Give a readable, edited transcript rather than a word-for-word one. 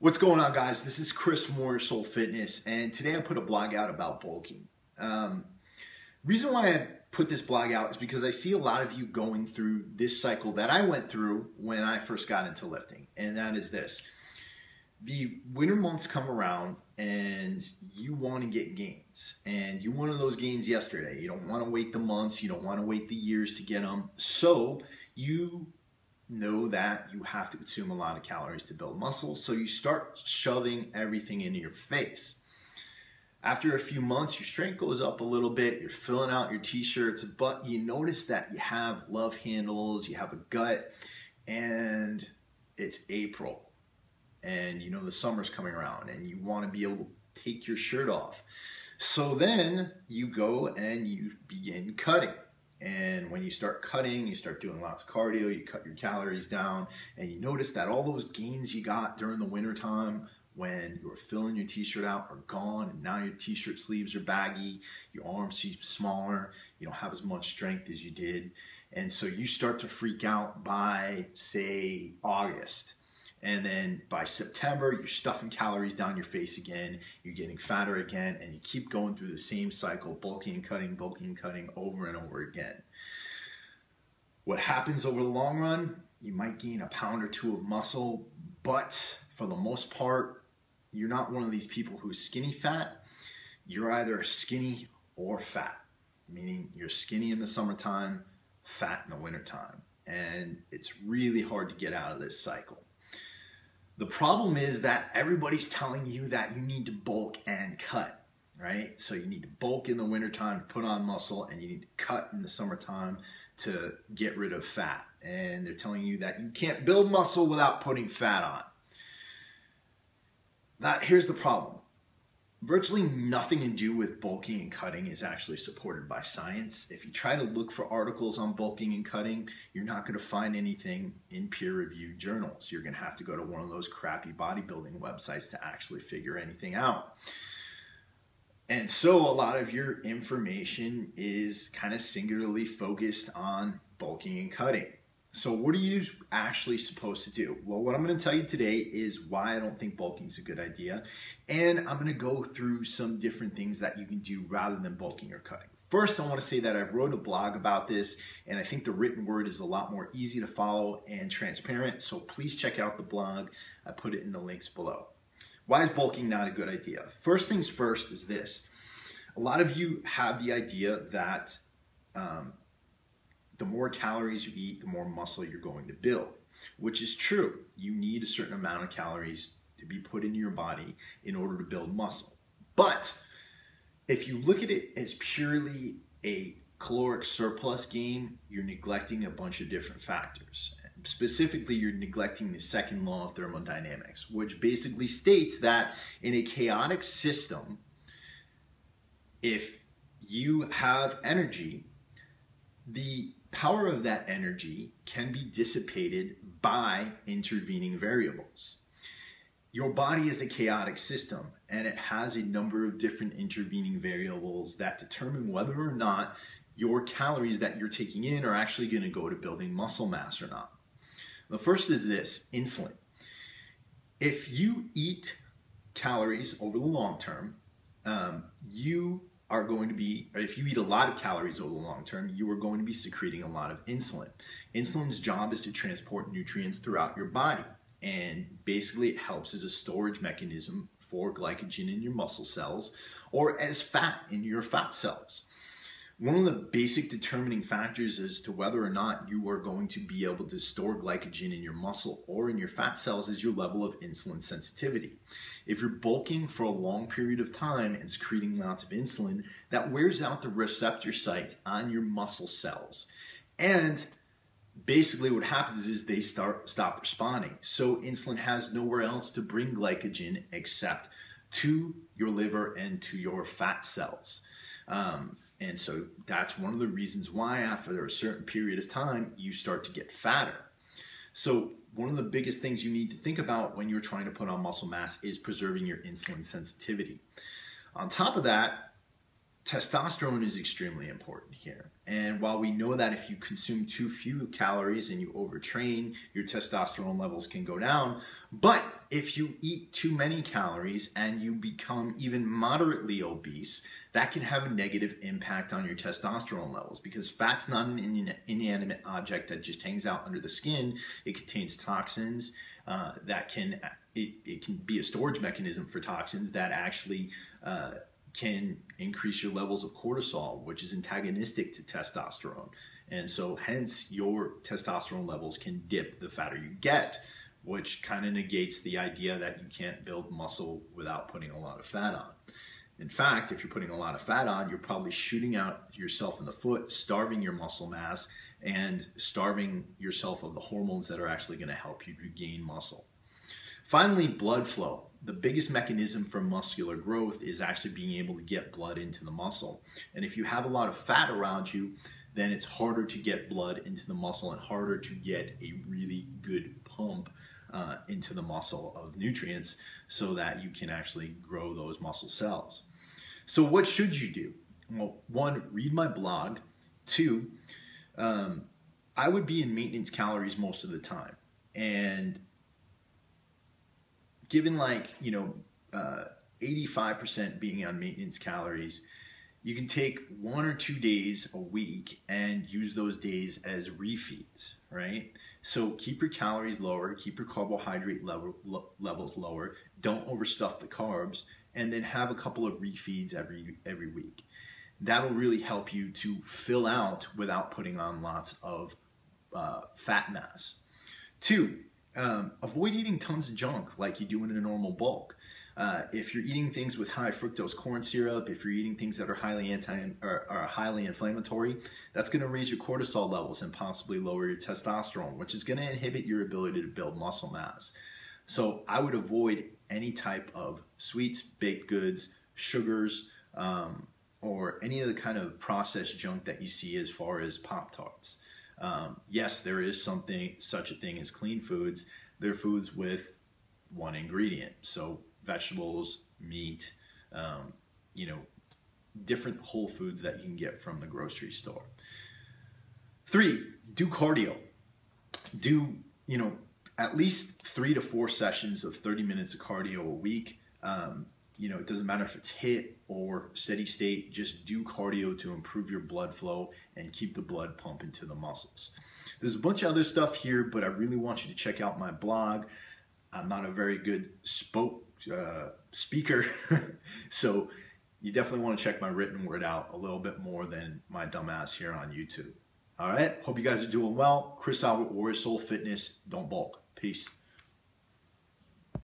What's going on, guys? This is Chris Moore, Soul Fitness, and today I put a blog out about bulking. Reason why I put this blog out is because I see a lot of you going through this cycle that I went through when I first got into lifting, and that is this. The winter months come around and you want to get gains, and you wanted those gains yesterday. You don't want to wait the months, you don't want to wait the years to get them, so you know that you have to consume a lot of calories to build muscle, so you start shoving everything into your face. After a few months, your strength goes up a little bit, you're filling out your t-shirts, but you notice that you have love handles, you have a gut, and it's April, and you know the summer's coming around, and you want to be able to take your shirt off. So then you go and you begin cutting. And when you start cutting, you start doing lots of cardio, you cut your calories down, and you notice that all those gains you got during the winter time when you were filling your t-shirt out are gone, and now your t-shirt sleeves are baggy, your arms seem smaller, you don't have as much strength as you did. And so you start to freak out by, say, August. And then by September, you're stuffing calories down your face again, you're getting fatter again, and you keep going through the same cycle, bulking and cutting over and over again. What happens over the long run, you might gain a pound or two of muscle, but for the most part, you're not one of these people who's skinny fat. You're either skinny or fat, meaning you're skinny in the summertime, fat in the wintertime. And it's really hard to get out of this cycle. The problem is that everybody's telling you that you need to bulk and cut, right? So you need to bulk in the wintertime to put on muscle, and you need to cut in the summertime to get rid of fat. And they're telling you that you can't build muscle without putting fat on. Here's the problem. Virtually nothing to do with bulking and cutting is actually supported by science. If you try to look for articles on bulking and cutting, you're not going to find anything in peer-reviewed journals. You're going to have to go to one of those crappy bodybuilding websites to actually figure anything out. And so a lot of your information is kind of singularly focused on bulking and cutting. So what are you actually supposed to do? Well, what I'm going to tell you today is why I don't think bulking is a good idea. And I'm going to go through some different things that you can do rather than bulking or cutting. First, I want to say that I wrote a blog about this, and I think the written word is a lot more easy to follow and transparent. So please check out the blog. I put it in the links below. Why is bulking not a good idea? First things first is this. A lot of you have the idea that the more calories you eat, the more muscle you're going to build, which is true. You need a certain amount of calories to be put into your body in order to build muscle. But if you look at it as purely a caloric surplus game, you're neglecting a bunch of different factors. Specifically, you're neglecting the second law of thermodynamics, which basically states that in a chaotic system, if you have energy, the power of that energy can be dissipated by intervening variables. Your body is a chaotic system, and it has a number of different intervening variables that determine whether or not your calories that you're taking in are actually going to go to building muscle mass or not. The first is this: insulin. If you eat calories over the long term, if you eat a lot of calories over the long term, you are going to be secreting a lot of insulin. Insulin's job is to transport nutrients throughout your body, and basically it helps as a storage mechanism for glycogen in your muscle cells or as fat in your fat cells. One of the basic determining factors as to whether or not you are going to be able to store glycogen in your muscle or in your fat cells is your level of insulin sensitivity. If you're bulking for a long period of time and secreting lots of insulin, that wears out the receptor sites on your muscle cells. And basically what happens is they stop responding. So insulin has nowhere else to bring glycogen except to your liver and to your fat cells. And so that's one of the reasons why after a certain period of time, you start to get fatter. So one of the biggest things you need to think about when you're trying to put on muscle mass is preserving your insulin sensitivity. On top of that, testosterone is extremely important here. And while we know that if you consume too few calories and you overtrain, your testosterone levels can go down. But if you eat too many calories and you become even moderately obese, that can have a negative impact on your testosterone levels, because fat's not an inanimate object that just hangs out under the skin. It contains toxins that can be a storage mechanism for toxins that actually can increase your levels of cortisol, which is antagonistic to testosterone. And so hence your testosterone levels can dip the fatter you get, which kind of negates the idea that you can't build muscle without putting a lot of fat on. In fact, if you're putting a lot of fat on, you're probably shooting out yourself in the foot, starving your muscle mass, and starving yourself of the hormones that are actually going to help you regain muscle. Finally, blood flow. The biggest mechanism for muscular growth is actually being able to get blood into the muscle. And if you have a lot of fat around you, then it's harder to get blood into the muscle and harder to get a really good pump into the muscle of nutrients so that you can actually grow those muscle cells. So what should you do? Well, one, read my blog. Two, I would be in maintenance calories most of the time. And given 85% being on maintenance calories, you can take 1 or 2 days a week and use those days as refeeds, right? So keep your calories lower, keep your carbohydrate levels lower, don't overstuff the carbs, and then have a couple of refeeds every week. That'll really help you to fill out without putting on lots of fat mass. 2, avoid eating tons of junk like you do in a normal bulk. If you're eating things with high fructose corn syrup, if you're eating things that are highly inflammatory, that's going to raise your cortisol levels and possibly lower your testosterone, which is going to inhibit your ability to build muscle mass. So I would avoid any type of sweets, baked goods, sugars, or any of the kind of processed junk that you see as far as Pop-Tarts. Yes, there is such a thing as clean foods. They're foods with one ingredient. So vegetables, meat, different whole foods that you can get from the grocery store. 3, do cardio. Do, at least 3 to 4 sessions of 30 minutes of cardio a week. It doesn't matter if it's HIIT or steady state, just do cardio to improve your blood flow and keep the blood pumping to the muscles. There's a bunch of other stuff here, but I really want you to check out my blog. I'm not a very good speaker, so you definitely want to check my written word out a little bit more than my dumbass here on YouTube. All right, hope you guys are doing well. Chris Albert, Warrior Soul Fitness. Don't bulk. Peace.